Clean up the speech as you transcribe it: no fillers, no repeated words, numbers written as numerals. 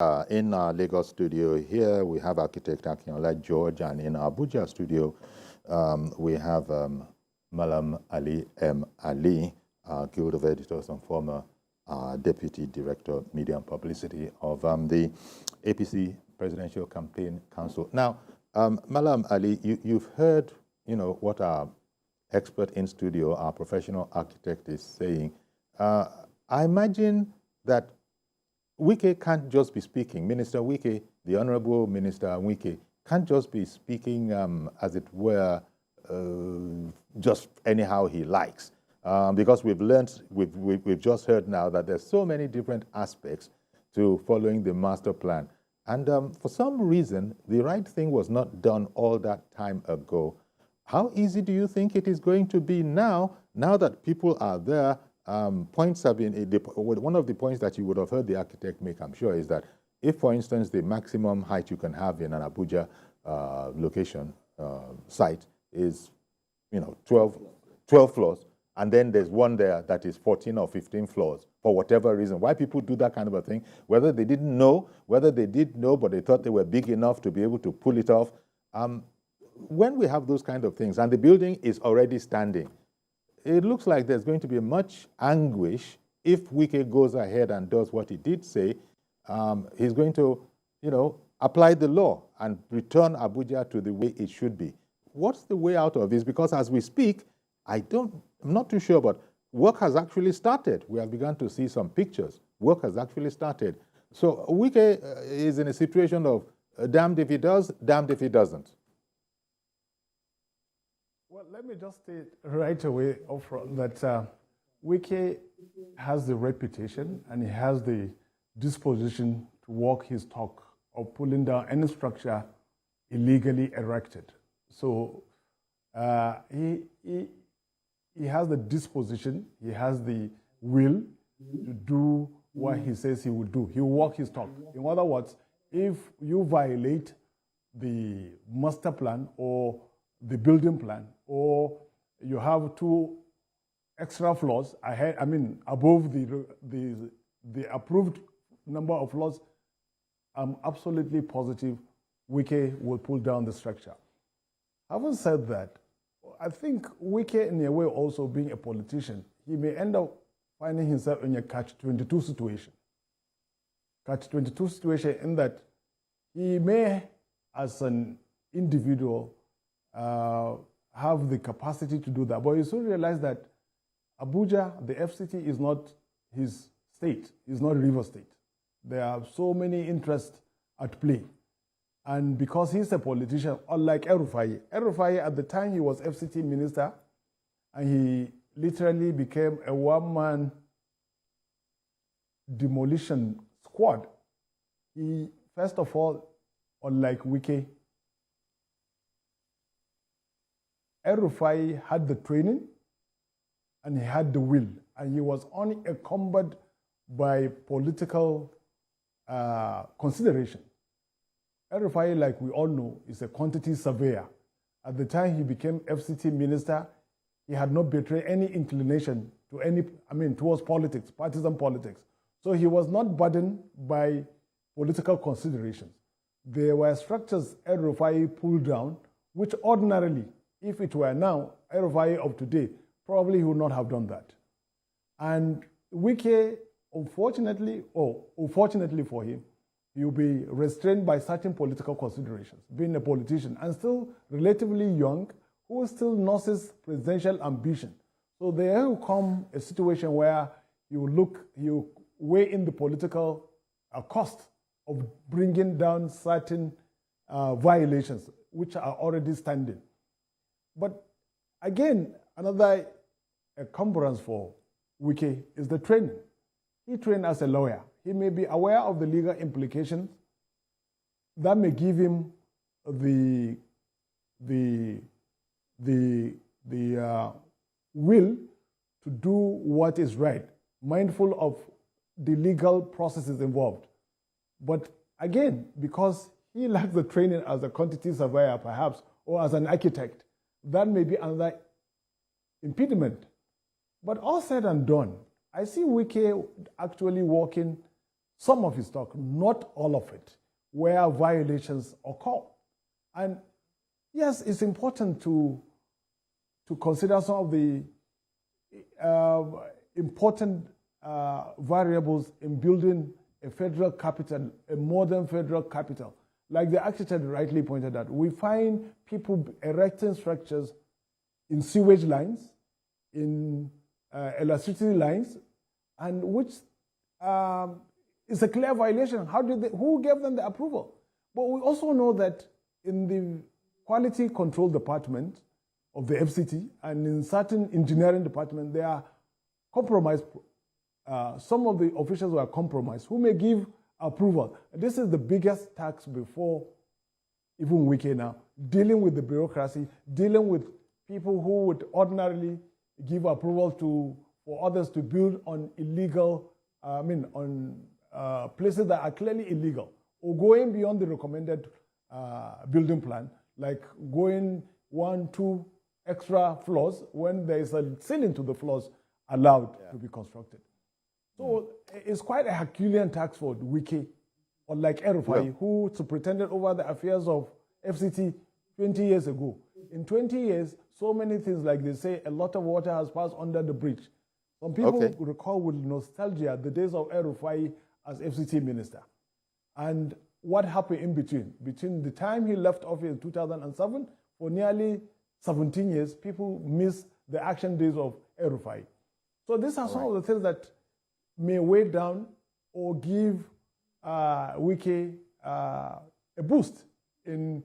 In our Lagos studio here, we have architect Akinola George, and in our Abuja studio, we have Malam Ali M. Ali, Guild of Editors and former Deputy Director, Media and Publicity of the APC Presidential Campaign Council. Now, Malam Ali, you've heard, what our expert in studio, our professional architect, is saying. I imagine that Wike can't just be speaking. Minister Wike, the Honorable Minister Wike, can't just be speaking, as it were, just anyhow he likes. Because we've learned, we've just heard now that there's so many different aspects to following the master plan. And for some reason, the right thing was not done all that time ago. How easy do you think it is going to be now that people are there? Points have been, one of the points that you would have heard the architect make, I'm sure, is that if, for instance, the maximum height you can have in an Abuja location site is, 12 floors, and then there's one there that is 14 or 15 floors, for whatever reason. Why people do that kind of a thing, whether they didn't know, whether they did know, but they thought they were big enough to be able to pull it off. When we have those kind of things, and the building is already standing, it looks like there's going to be much anguish if Wike goes ahead and does what he did say. He's going to, apply the law and return Abuja to the way it should be. What's the way out of this? Because as we speak, I'm not too sure, but work has actually started. We have begun to see some pictures. Work has actually started. So Wike is in a situation of damned if he does, damned if he doesn't. Well, let me just state right away upfront that Wike has the reputation and he has the disposition to walk his talk of pulling down any structure illegally erected. So he has the disposition, he has the will to do what he says he will do. He will walk his talk. In other words, if you violate the master plan or the building plan, or you have 2 extra floors above the approved number of floors, I'm absolutely positive Wike will pull down the structure. Having said that, I think Wike, in a way, also being a politician, he may end up finding himself in a catch-22 situation. Catch-22 situation in that he may, as an individual, have the capacity to do that. But you soon realize that Abuja, the FCT, is not his state, is not River State. There are so many interests at play. And because he's a politician, unlike El-Rufai at the time he was FCT minister, and he literally became a one-man demolition squad. He, first of all, unlike Wike, El-Rufai had the training and he had the will, and he was unencumbered by political consideration. El-Rufai, like we all know, is a quantity surveyor. At the time he became FCT minister, he had not betrayed any inclination to towards politics, partisan politics. So he was not burdened by political considerations. There were structures El-Rufai pulled down, which ordinarily, if it were now, El-Rufai of today, probably he would not have done that. And Wike, unfortunately, or unfortunately for him, he'll be restrained by certain political considerations, being a politician, and still relatively young, who still nurses presidential ambition. So there will come a situation where you weigh in the political cost of bringing down certain violations, which are already standing. But again, another encumbrance for Wike is the training. He trained as a lawyer. He may be aware of the legal implications that may give him the will to do what is right, mindful of the legal processes involved. But again, because he lacks the training as a quantity surveyor, perhaps, or as an architect, that may be another impediment. But all said and done, I see Wike actually walking some of his talk, not all of it, where violations occur. And yes, it's important to consider some of the important variables in building a federal capital, a modern federal capital. Like the architect rightly pointed out, we find people erecting structures in sewage lines, in electricity lines, and which is a clear violation. Who gave them the approval? But we also know that in the quality control department of the FCT and in certain engineering department, they are compromised. Some of the officials were compromised who may give approval. This is the biggest tax before even Wike now, dealing with the bureaucracy, dealing with people who would ordinarily give approval for others to build on illegal, on places that are clearly illegal, or going beyond the recommended building plan, like going 1, 2 extra floors when there is a ceiling to the floors allowed to be constructed. So it's quite a Herculean tax for Wike, unlike El-Rufai, who superintended over the affairs of FCT 20 years ago. In 20 years, so many things, like they say, a lot of water has passed under the bridge. Some people recall with nostalgia the days of El-Rufai as FCT minister. And what happened in between? Between the time he left office in 2007, for nearly 17 years, people miss the action days of El-Rufai. So these are some of the things that may weigh down or give Wike a boost in